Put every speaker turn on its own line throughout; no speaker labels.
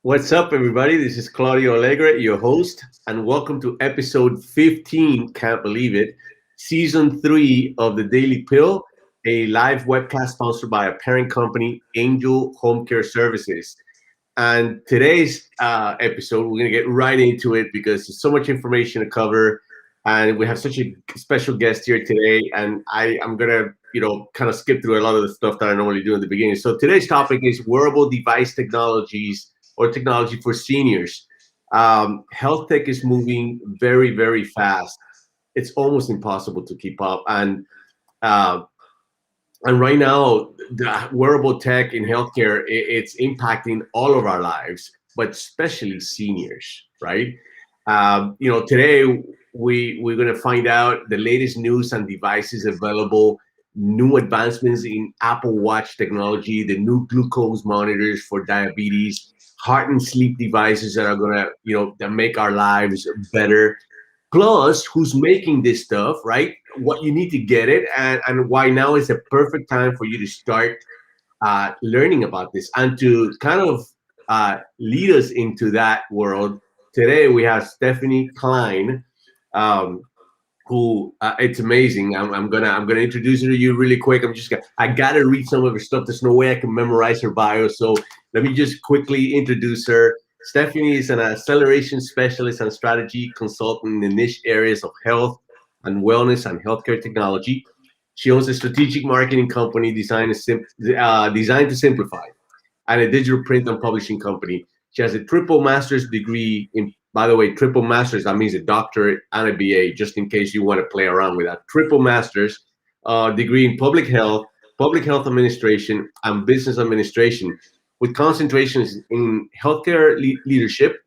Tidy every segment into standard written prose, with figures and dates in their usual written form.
What's up, everybody? This is Claudio Alegre, your host, and welcome to episode 15. Can't believe it. Season 3 of the Daily Pill, a live webcast sponsored by a parent company, Angel Home Care Services. And today's episode, we're going to get right into it because there's so much information to cover. And we have such a special guest here today. And I'm going to, kind of skip through a lot of the stuff that I normally do in the beginning. So today's topic is wearable device technologies or technology for seniors. Health tech is moving very, very fast. It's almost impossible to keep up. Uh, and right now, the wearable tech in healthcare, it's impacting all of our lives, but especially seniors, right? Today we're going to find out the latest news and devices available, new advancements in Apple Watch technology, the new glucose monitors for diabetes, heart and sleep devices that are going to, that make our lives better. Plus, who's making this stuff, right? What you need to get it, and why now is the perfect time for you to start learning about this and to kind of lead us into that world. Today we have Stephanie Klein, um, who it's amazing. I'm gonna introduce her to you really quick. I gotta read some of her stuff. There's no way I can memorize her bio. So let me just quickly introduce her. Stephanie is an acceleration specialist and strategy consultant in the niche areas of health and wellness and healthcare technology. She owns a strategic marketing company designed to simplify, and a digital print and publishing company. She has a triple master's degree in, by the way, triple master's, that means a doctorate and a BA, just in case you want to play around with that. Triple master's degree in public health administration, and business administration, with concentrations in healthcare leadership,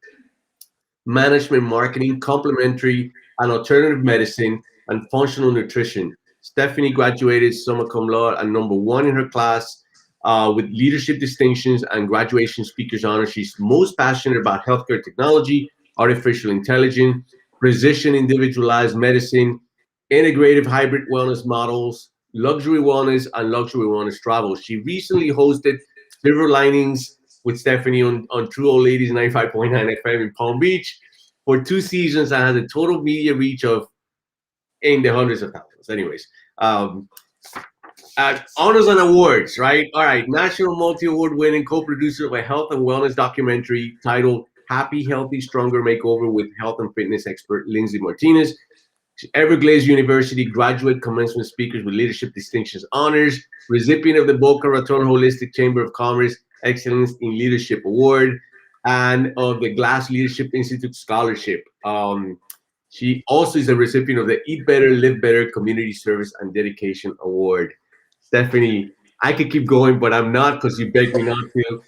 management marketing, complementary and alternative medicine, and functional nutrition. Stephanie graduated summa cum laude and number one in her class with leadership distinctions and graduation speakers honor. She's most passionate about healthcare technology, artificial intelligence, precision individualized medicine, integrative hybrid wellness models, luxury wellness, and luxury wellness travel. She recently hosted Silver Linings with Stephanie on True Old Ladies 95.9 FM in Palm Beach for 2 seasons and has a total media reach of in the hundreds of thousands. Anyways, honors and awards, right? All right, national multi-award winning co-producer of a health and wellness documentary titled Happy, Healthy, Stronger Makeover with health and fitness expert Lindsay Martinez. Everglades University graduate commencement speakers with leadership distinctions honors, recipient of the Boca Raton Holistic Chamber of Commerce Excellence in Leadership Award, and of the Glass Leadership Institute Scholarship. She also is a recipient of the Eat Better, Live Better Community Service and Dedication Award. Stephanie, I could keep going, but I'm not because you begged me not to.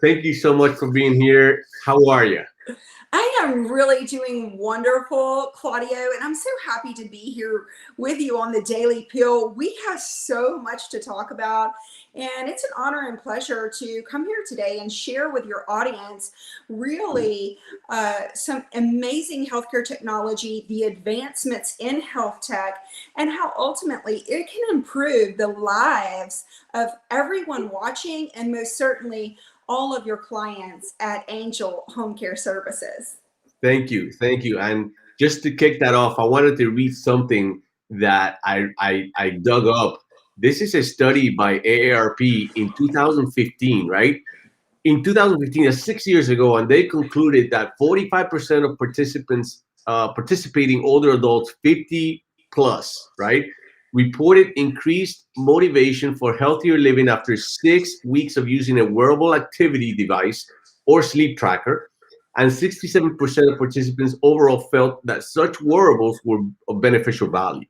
Thank you so much for being here. How are you?
I am really doing wonderful, Claudio, and I'm so happy to be here with you on the Daily Pill. We have so much to talk about, and it's an honor and pleasure to come here today and share with your audience really some amazing healthcare technology, the advancements in health tech, and how ultimately it can improve the lives of everyone watching and most certainly all of your clients at Angel Home Care Services.
Thank you. Thank you. And just to kick that off, I wanted to read something that I dug up. This is a study by AARP in 2015, right? In 2015, that's 6 years ago, and they concluded that 45% of participants, participating older adults 50 plus, right, reported increased motivation for healthier living after 6 weeks of using a wearable activity device or sleep tracker. And 67% of participants overall felt that such wearables were of beneficial value.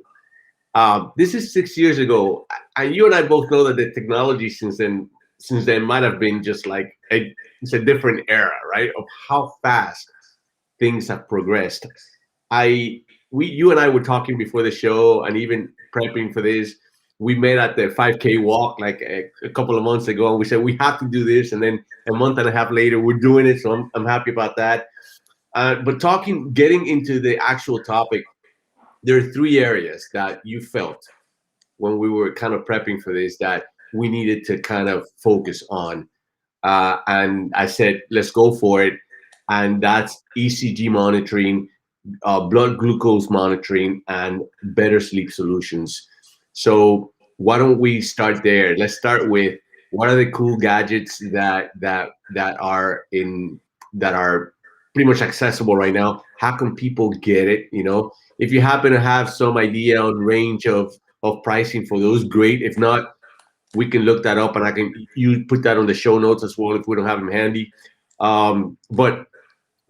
This is 6 years ago, and you and I both know that the technology since then might have been just like it's a different era, right? Of how fast things have progressed. You and I were talking before the show, and even prepping for this. We met at the 5K walk like a couple of months ago, and we said we have to do this. And then a month and a half later, we're doing it. So I'm happy about that. But getting into the actual topic, there are three areas that you felt when we were kind of prepping for this that we needed to kind of focus on. And I said, let's go for it. And that's ECG monitoring, blood glucose monitoring, and better sleep solutions. So why don't we start there? Let's start with what are the cool gadgets that are pretty much accessible right now. How can people get it? If you happen to have some idea on range of pricing for those, great. If not, we can look that up, and you put that on the show notes as well if we don't have them handy. But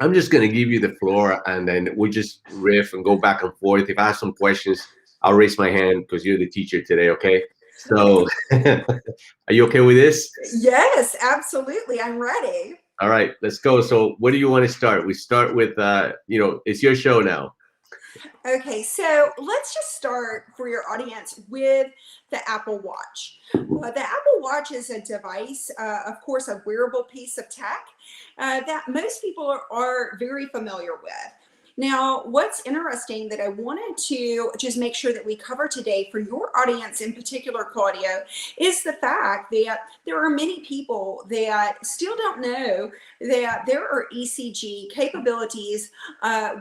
I'm just going to give you the floor, and then we'll just riff and go back and forth. If I have some questions, I'll raise my hand because you're the teacher today, okay? So, are you okay with this?
Yes, absolutely. I'm ready.
All right, let's go. So, where do you want to start? We start with, it's your show now.
Okay, so let's just start for your audience with the Apple Watch. The Apple Watch is a device, of course, a wearable piece of tech that most people are very familiar with. Now, what's interesting that I wanted to just make sure that we cover today for your audience in particular, Claudio, is the fact that there are many people that still don't know that there are ECG capabilities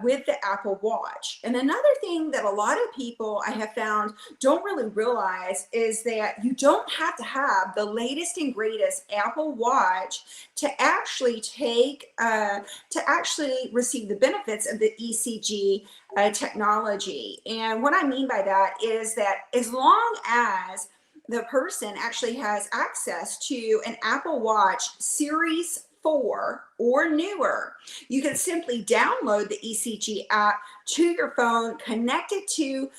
with the Apple Watch. And another thing that a lot of people I have found don't really realize is that you don't have to have the latest and greatest Apple Watch to actually receive the benefits of the ECG technology. And what I mean by that is that as long as the person actually has access to an Apple Watch Series 4 or newer, you can simply download the ECG app to your phone, connect it to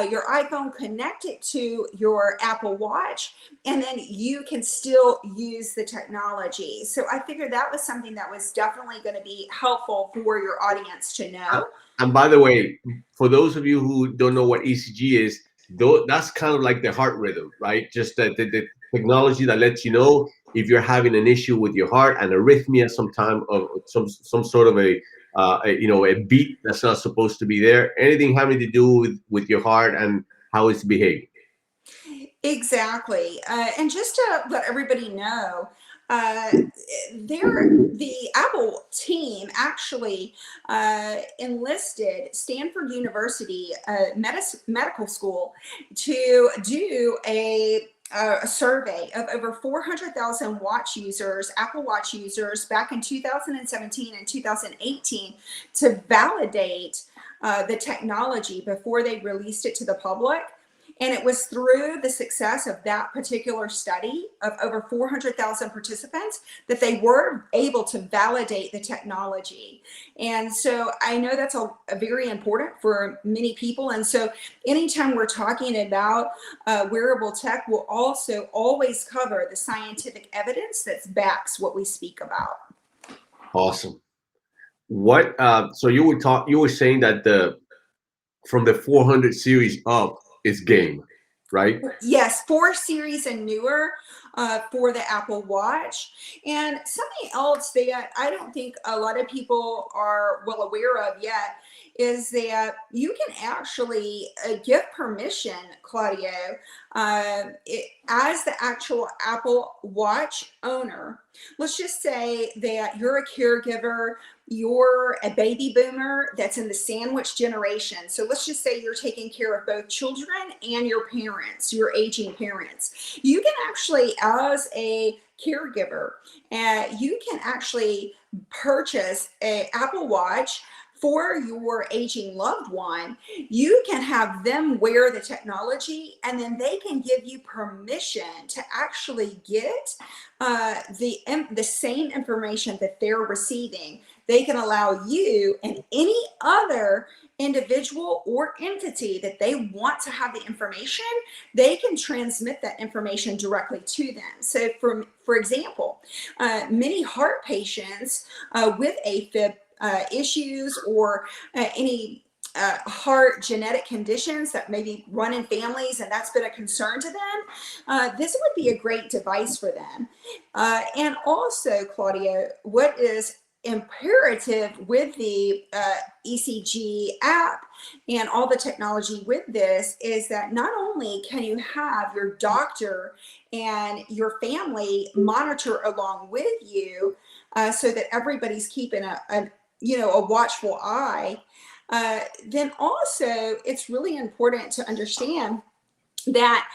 your iPhone, connect it to your Apple Watch, and then you can still use the technology. So I figured that was something that was definitely going to be helpful for your audience to know.
And by the way, for those of you who don't know what ECG is, that's kind of like the heart rhythm, right? Just the technology that lets you know if you're having an issue with your heart, an arrhythmia, sometime of some sort of a beat that's not supposed to be there. Anything having to do with your heart and how it's behaving.
Exactly. And just to let everybody know, the Apple team actually enlisted Stanford University Medical School to do a survey of over 400,000 watch users, Apple Watch users, back in 2017 and 2018 to validate the technology before they released it to the public. And it was through the success of that particular study of over 400,000 participants that they were able to validate the technology. And so I know that's a very important for many people. And so anytime we're talking about wearable tech, we'll also always cover the scientific evidence that backs what we speak about.
Awesome. What? So you were saying that from the 400 series up is game, right?
Yes, 4 series and newer for the Apple Watch. And something else that I don't think a lot of people are well aware of yet is that you can actually give permission, Claudio, as the actual Apple Watch owner. Let's just say that you're a caregiver, you're a baby boomer that's in the sandwich generation. So let's just say you're taking care of both children and your parents, your aging parents. You can actually, as a caregiver, you can actually purchase an Apple Watch for your aging loved one. You can have them wear the technology, and then they can give you permission to actually get the same information that they're receiving. They can allow you and any other individual or entity that they want to have the information, they can transmit that information directly to them. So for example, many heart patients with AFib issues or any heart genetic conditions that maybe run in families, and that's been a concern to them, this would be a great device for them. And also, Claudio, what is imperative with the ECG app and all the technology with this is that not only can you have your doctor and your family monitor along with you, so that everybody's keeping a watchful eye, then also it's really important to understand that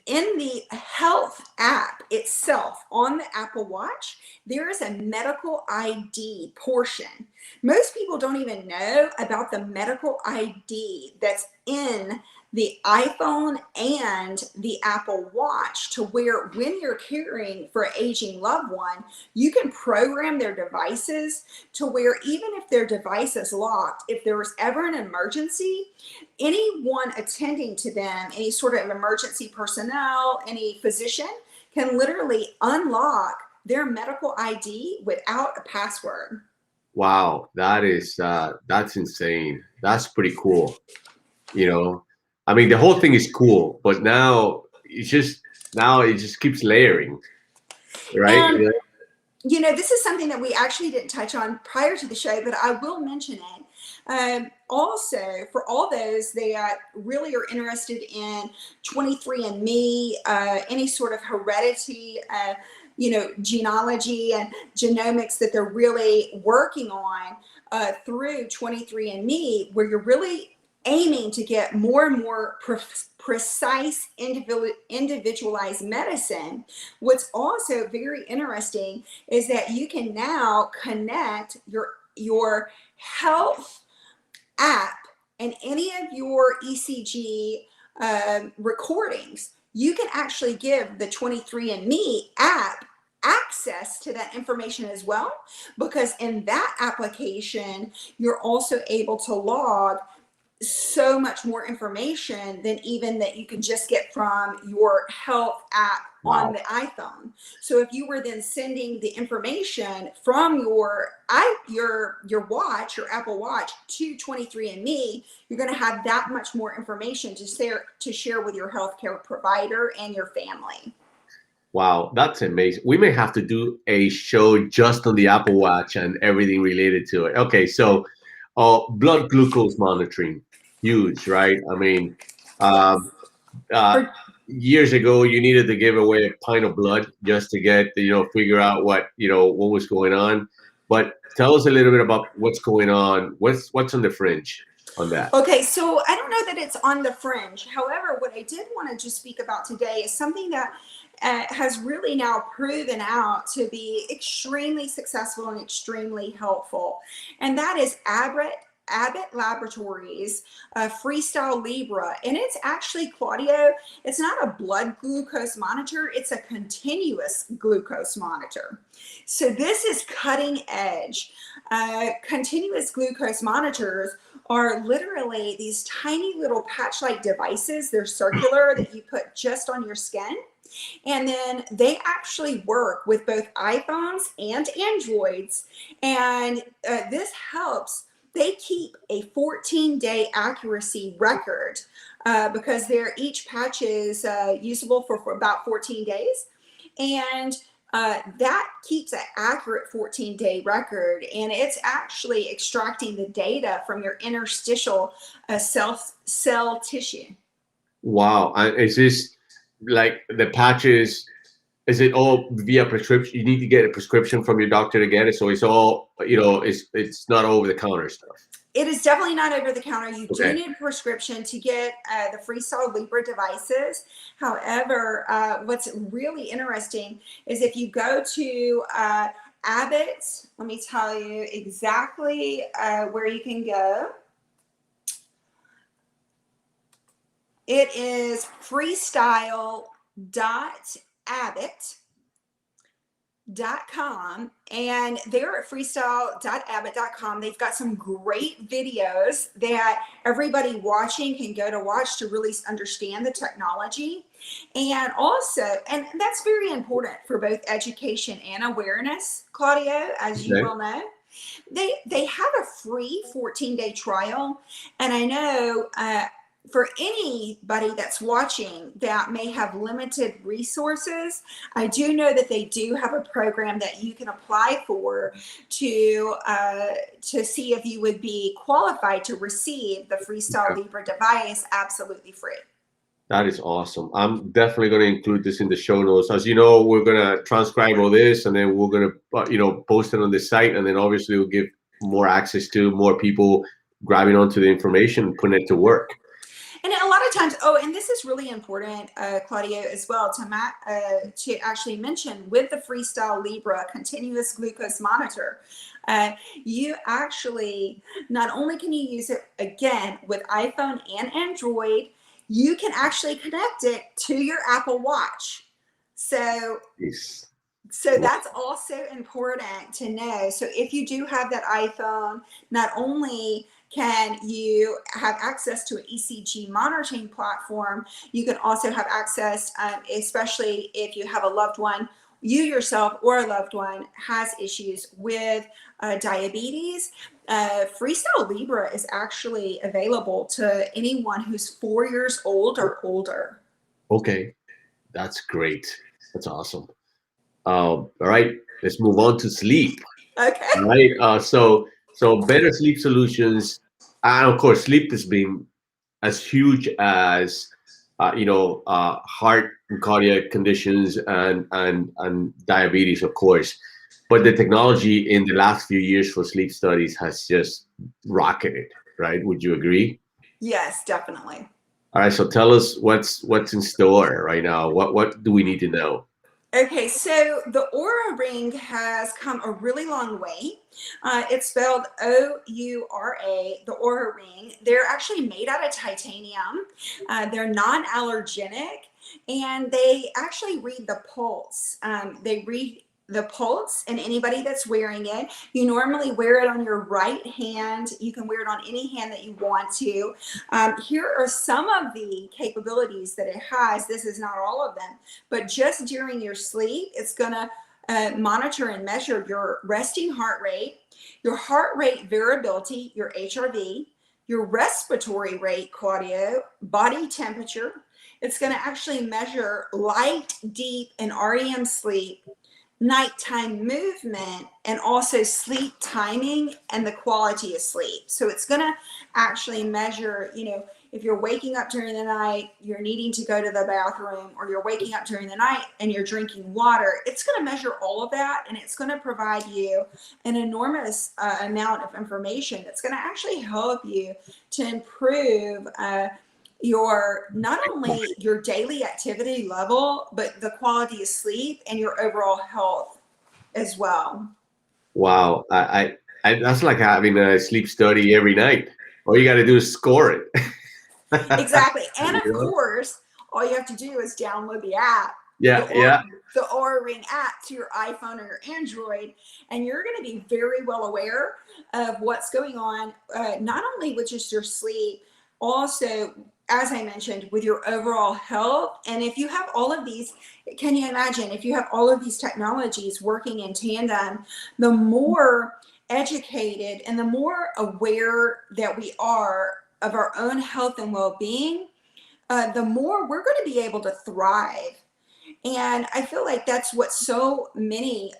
in the health app itself on the Apple Watch, there is a medical ID portion. Most people don't even know about the medical ID that's in the iPhone and the Apple Watch, to where when you're caring for an aging loved one, you can program their devices to where even if their device is locked, if there was ever an emergency, anyone attending to them, any sort of emergency personnel, any physician, can literally unlock their medical ID without a password.
Wow, that's insane. That's pretty cool. You know, I mean, the whole thing is cool, but now it just keeps layering, right?
And
Yeah.
this is something that we actually didn't touch on prior to the show, but I will mention it. Also, for all those that really are interested in 23andMe, any sort of heredity, genealogy and genomics that they're really working on through 23andMe, where you're really aiming to get more and more precise individualized medicine. What's also very interesting is that you can now connect your health app and any of your ECG recordings. You can actually give the 23andMe app access to that information as well, because in that application, you're also able to log so much more information than even that you can just get from your health app on
Wow.
the iPhone. So if you were then sending the information from your watch, your Apple Watch, to 23andMe, you're going to have that much more information to share with your healthcare provider and your family.
Wow, that's amazing. We may have to do a show just on the Apple Watch and everything related to it. Okay, so blood glucose monitoring, huge, right? I mean, um,
Yes.
uh,
For
years ago, you needed to give away a pint of blood just to get, figure out what was going on. But tell us a little bit about what's going on. What's on the fringe on that?
Okay, so I don't know that it's on the fringe. However, what I did want to just speak about today is something that has really now proven out to be extremely successful and extremely helpful. And that is Abbott Laboratories Freestyle Libra. And it's actually, Claudio, it's not a blood glucose monitor, it's a continuous glucose monitor. So this is cutting edge. Continuous glucose monitors are literally these tiny little patch-like devices. They're circular that you put just on your skin. And then they actually work with both iPhones and Androids. And this helps. They keep a 14-day accuracy record because each patch is usable for about 14 days. And that keeps an accurate 14-day record, and it's actually extracting the data from your interstitial cell tissue.
Wow, and is this like the patches? Is it all via prescription? You need to get a prescription from your doctor to get it, so it's all it's not over the counter stuff.
It is definitely not over the counter. You do
Okay.
need a prescription to get the Freestyle Libra devices. However, what's really interesting is if you go to Abbott, let me tell you exactly where you can go. It is freestyle.abbott.com, and they're at freestyle.abbott.com. They've got some great videos that everybody watching can go to watch to really understand the technology. And also, and that's very important for both education and awareness, Claudio, as you
Okay.
well know. They have a free 14-day trial, and I know for anybody that's watching that may have limited resources, I do know that they do have a program that you can apply for to see if you would be qualified to receive the Freestyle Libre device absolutely free.
That is awesome. I'm definitely going to include this in the show notes. As you know, we're going to transcribe all this, and then we're going to, post it on the site, and then obviously we'll give more access to more people grabbing onto the information and putting it to work.
And a lot of times, and this is really important, Claudio, as well, to actually mention with the Freestyle Libre continuous glucose monitor, you actually, not only can you use it again with iPhone and Android, you can actually connect it to your Apple Watch. So that's also important to know. So if you do have that iPhone, not only can you have access to an ECG monitoring platform, you can also have access, especially if you have a loved one, you yourself or a loved one has issues with diabetes. Freestyle Libre is actually available to anyone who's 4 years old or older.
Okay, that's great. That's awesome. All right, let's move on to sleep.
Okay.
All right. So better sleep solutions, and of course, sleep has been as huge as heart and cardiac conditions and diabetes, of course. But the technology in the last few years for sleep studies has just rocketed, right? Would you agree?
Yes, definitely.
All right. So tell us what's in store right now. What do we need to know?
Okay, so the Oura Ring has come a really long way. It's spelled O-U-R-A, the Oura Ring. They're actually made out of titanium. They're non-allergenic, and they actually read the pulse. They read the pulse, and anybody that's wearing it, you normally wear it on your right hand. You can wear it on any hand that you want to. Here are some of the capabilities that it has. This is not all of them, but just during your sleep, it's going to monitor and measure your resting heart rate, your heart rate variability, your HRV, your respiratory rate, Claudio, body temperature. It's going to actually measure light, deep, and REM sleep, nighttime movement, and also sleep timing and the quality of sleep. So it's going to actually measure, if you're waking up during the night, you're needing to go to the bathroom, or you're waking up during the night and you're drinking water, it's going to measure all of that, and it's going to provide you an enormous amount of information that's going to actually help you to improve your not only your daily activity level, but the quality of sleep and your overall health as well.
Wow, I that's like having a sleep study every night. All you got to do is score it.
Exactly, and of course, all you have to do is download the app. The Oura Ring app to your iPhone or your Android, and you're going to be very well aware of what's going on, not only with just your sleep, also, as I mentioned, with your overall health. And if you have all of these, can you imagine if you have all of these technologies working in tandem, the more educated and the more aware that we are of our own health and well-being, the more we're going to be able to thrive. And I feel like that's what so many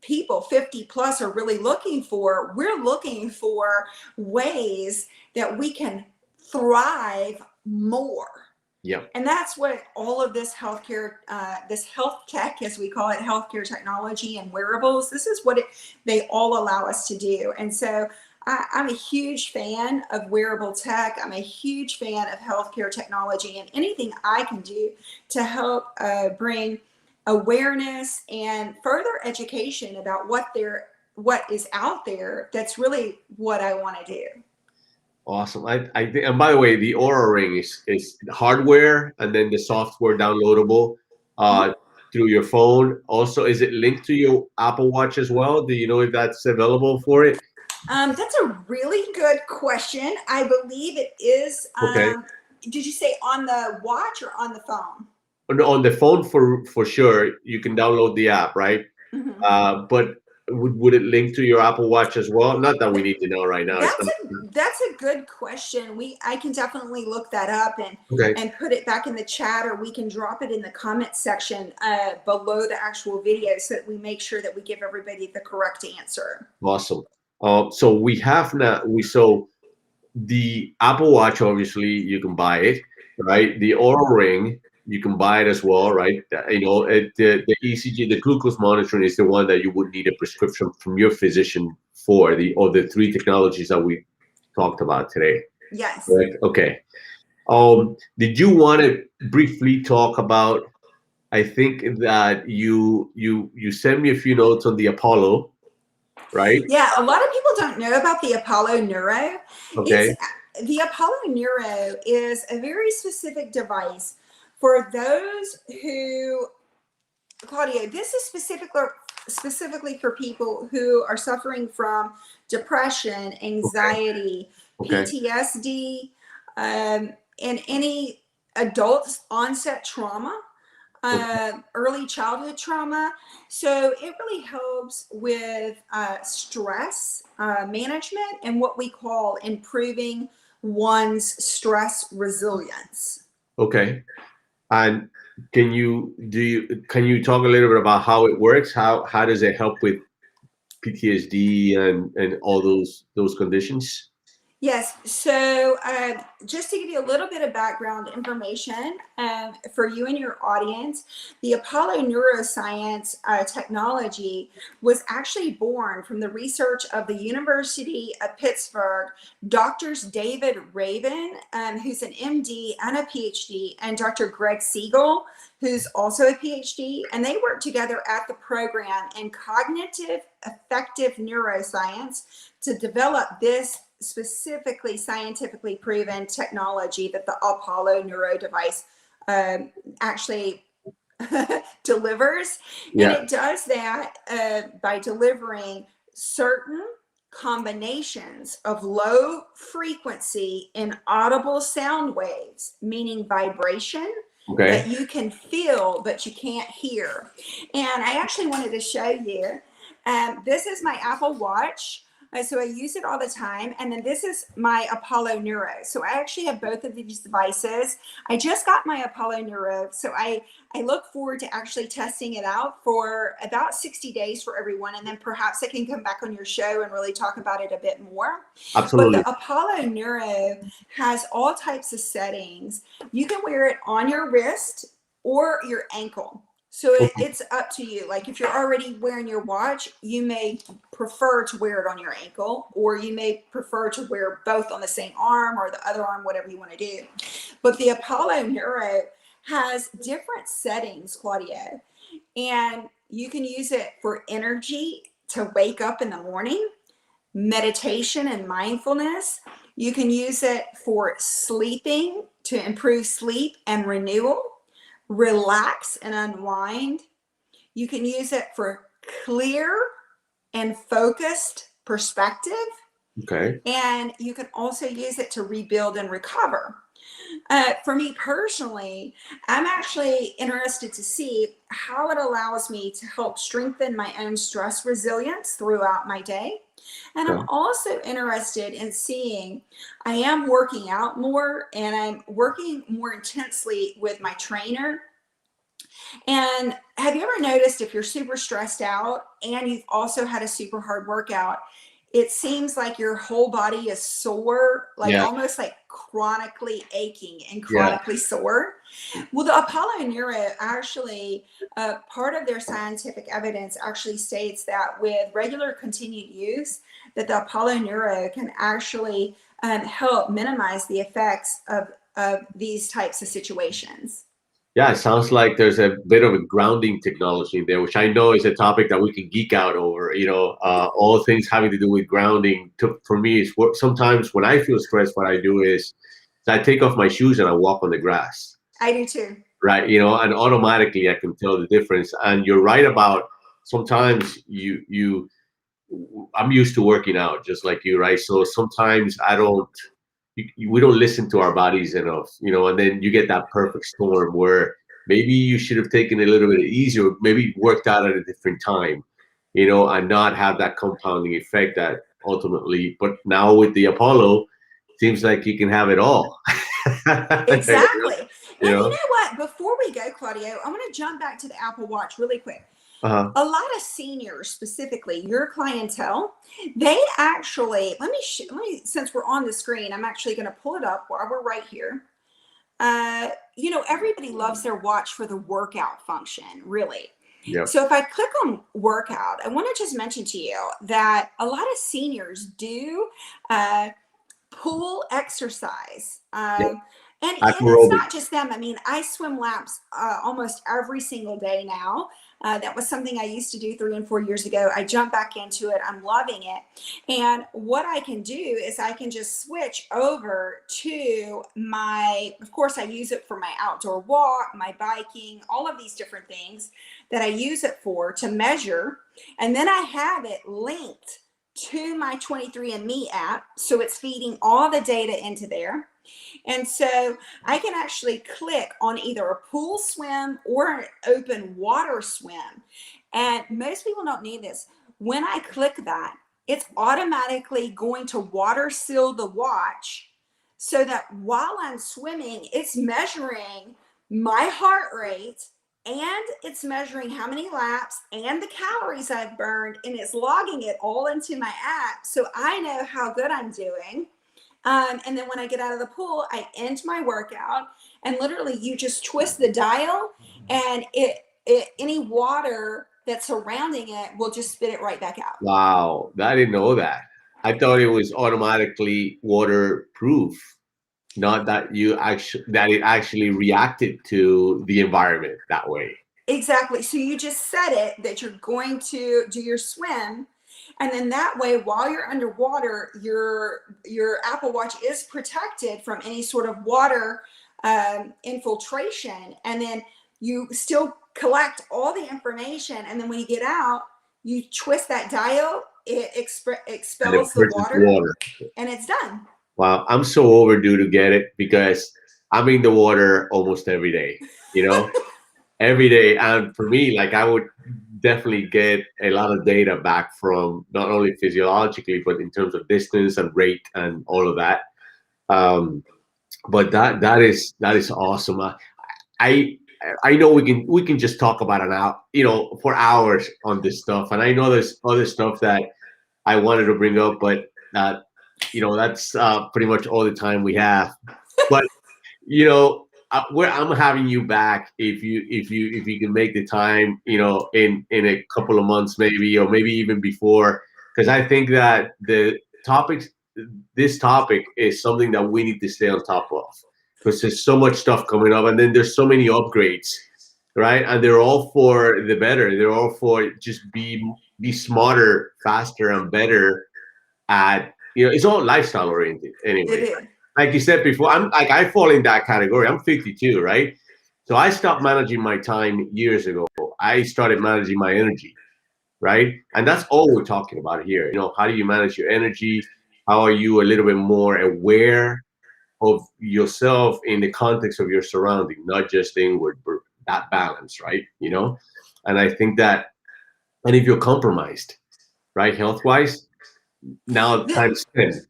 people 50 plus are really looking for. We're looking for ways that we can thrive more.
Yeah.
And that's what all of this healthcare, this health tech, as we call it, healthcare technology and wearables, this is what they all allow us to do. And so I'm a huge fan of wearable tech. I'm a huge fan of healthcare technology, and anything I can do to help bring awareness and further education about what is out there. That's really what I want to do.
Awesome. I think, and by the way, the Oura Ring is hardware, and then the software downloadable through your phone. Also, is it linked to your Apple Watch as well? Do you know if that's available for it?
That's a really good question. I believe it is.
Okay.
Did you say on the watch or on the phone?
On the phone for sure. You can download the app, right?
Mm-hmm.
But would it link to your Apple Watch as well? Not that we need to know right now. It's not
That's a good question. I can definitely look that up
okay.
and put it back in the chat, or we can drop it in the comment section below the actual video, so that we make sure that we give everybody the correct answer.
Awesome. So we have now so the Apple Watch, obviously you can buy it, right? The Oura Ring, you can buy it as well, right? The ECG, the glucose monitoring is the one that you would need a prescription from your physician for the three technologies that we talked about today.
Yes.
Right? Okay. Did you want to briefly talk about? I think that you sent me a few notes on the Apollo, right?
Yeah, a lot of people don't know about the Apollo Neuro.
Okay.
The Apollo Neuro is a very specific device for those who, Claudio, this is specifically for people who are suffering from depression, anxiety,
Okay.
PTSD, and any adult onset trauma, early childhood trauma. So it really helps with stress management and what we call improving one's stress resilience.
Okay. And can you talk a little bit about how it works? How does it help with PTSD and all those conditions?
Yes, so just to give you a little bit of background information for you and your audience, the Apollo neuroscience technology was actually born from the research of the University of Pittsburgh, doctors David Rabin, who's an MD and a PhD, and Dr. Greg Siegel, who's also a PhD, and they worked together at the program in cognitive affective neuroscience to develop this specifically scientifically proven technology that the Apollo Neuro device actually delivers.
Yeah.
And it does that by delivering certain combinations of low frequency inaudible sound waves, meaning vibration,
Okay.
that you can feel but you can't hear. And I actually wanted to show you, this is my Apple Watch. So I use it all the time. And then this is my Apollo Neuro. So I actually have both of these devices. I just got my Apollo Neuro. So I look forward to actually testing it out for about 60 days for everyone. And then perhaps I can come back on your show and really talk about it a bit more.
Absolutely.
But the Apollo Neuro has all types of settings. You can wear it on your wrist or your ankle. So it's up to you. Like if you're already wearing your watch, you may prefer to wear it on your ankle, or you may prefer to wear both on the same arm or the other arm, whatever you want to do. But the Apollo Neuro has different settings, Claudio, and you can use it for energy to wake up in the morning, meditation and mindfulness. You can use it for sleeping to improve sleep and renewal, relax and unwind. You can use it for clear and focused perspective.
Okay.
And you can also use it to rebuild and recover. For me personally, I'm actually interested to see how it allows me to help strengthen my own stress resilience throughout my day. And I'm also interested in seeing, I am working out more and I'm working more intensely with my trainer. And have you ever noticed if you're super stressed out and you've also had a super hard workout, it seems like your whole body is sore, like almost like chronically aching and chronically sore? Well, the Apollo Neuro actually, part of their scientific evidence actually states that with regular continued use, that the Apollo Neuro can actually help minimize the effects of these types of situations.
Yeah, it sounds like there's a bit of a grounding technology there, which I know is a topic that we can geek out over. All things having to do with grounding. For me, is sometimes when I feel stressed, what I do is I take off my shoes and I walk on the grass.
I do too.
Right, and automatically I can tell the difference. And you're right about sometimes I'm used to working out just like you, right? So sometimes we don't listen to our bodies enough, and then you get that perfect storm where maybe you should have taken it a little bit easier, maybe worked out at a different time, and not have that compounding effect that ultimately. But now with the Apollo, seems like you can have it all.
Exactly.
You
And you
know?
know what? Before we go, Claudio, I want to jump back to the Apple Watch really quick.
Uh-huh.
A lot of seniors, specifically your clientele, they actually, since we're on the screen, I'm actually going to pull it up while we're right here. Everybody loves their watch for the workout function, really.
Yep.
So if I click on workout, I want to just mention to you that a lot of seniors do pool exercise.
Yep.
And it's
Aerobic.
not just them. I mean, I swim laps almost every single day now. That was something I used to do 3 and 4 years ago. I jumped back into it. I'm loving it. And what I can do is I can just switch over to of course, I use it for my outdoor walk, my biking, all of these different things that I use it for to measure. And then I have it linked to my 23andMe app. So it's feeding all the data into there. And so I can actually click on either a pool swim or an open water swim. And most people don't need this. When I click that, it's automatically going to water seal the watch so that while I'm swimming, it's measuring my heart rate and it's measuring how many laps and the calories I've burned, and it's logging it all into my app so I know how good I'm doing. And then when I get out of the pool, I end my workout, and literally you just twist the dial, and any water that's surrounding it will just spit it right back out.
Wow, I didn't know that. I thought it was automatically waterproof, not that it actually reacted to the environment that way.
Exactly. So you just set it that you're going to do your swim. And then that way, while you're underwater, your Apple Watch is protected from any sort of water infiltration. And then you still collect all the information. And then when you get out, you twist that dial, it
And it
expels the
purges
water,
water.
and it's done.
Wow, I'm so overdue to get it because I'm in the water almost every day, you know, every day. And for me, like I would definitely get a lot of data back from not only physiologically, but in terms of distance and rate and all of that. Um, but that is awesome. I I know we can just talk about an hour, for hours on this stuff. And I know there's other stuff that I wanted to bring up, but that's pretty much all the time we have. But where I'm having you back if you can make the time, in a couple of months maybe, or maybe even before, because I think that this topic is something that we need to stay on top of, because there's so much stuff coming up, and then there's so many upgrades, right? And they're all for the better. They're all for just be smarter, faster, and better at, it's all lifestyle oriented
It
anyway.
is.
Like you said before, I fall in that category. I'm 52, right? So I stopped managing my time years ago. I started managing my energy, right? And that's all we're talking about here. How do you manage your energy? How are you a little bit more aware of yourself in the context of your surrounding, not just inward, but that balance, right? And I think that, and if you're compromised, right, health wise, now
The,
times 10.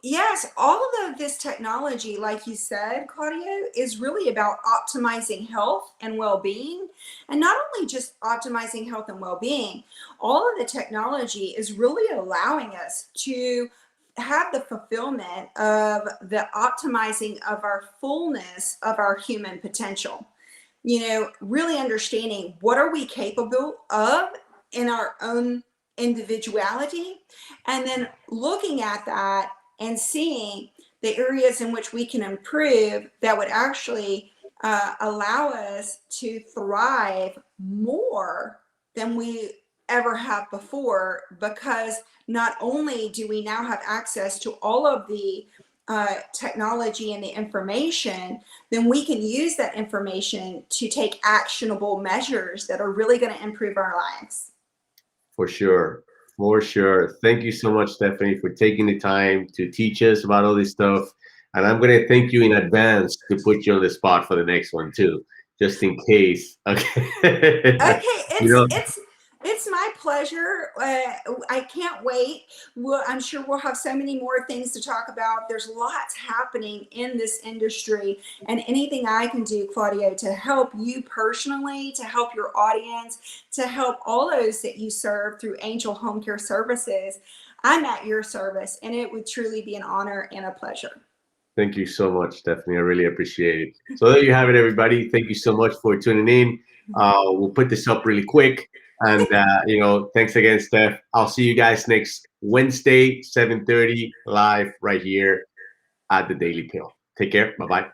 Yes, all of this technology, like you said, Claudio, is really about optimizing health and well-being. And not only just optimizing health and well-being, all of the technology is really allowing us to have the fulfillment of the optimizing of our fullness of our human potential. Really understanding what are we capable of in our own individuality, and then looking at that and seeing the areas in which we can improve that would actually allow us to thrive more than we ever have before, because not only do we now have access to all of the technology and the information, then we can use that information to take actionable measures that are really going to improve our lives.
For sure. For sure. Thank you so much, Stephanie, for taking the time to teach us about all this stuff. And I'm going to thank you in advance to put you on the spot for the next one too, just in case. Okay.
Okay,
you know,
it's It's my pleasure. I can't wait. I'm sure we'll have so many more things to talk about. There's lots happening in this industry, and anything I can do, Claudio, to help you personally, to help your audience, to help all those that you serve through Angel Home Care Services, I'm at your service, and it would truly be an honor and a pleasure.
Thank you so much, Stephanie. I really appreciate it. So there you have it, everybody. Thank you so much for tuning in. We'll put this up really quick. And, thanks again, Steph. I'll see you guys next Wednesday, 7:30, live right here at the Daily Pill. Take care. Bye-bye.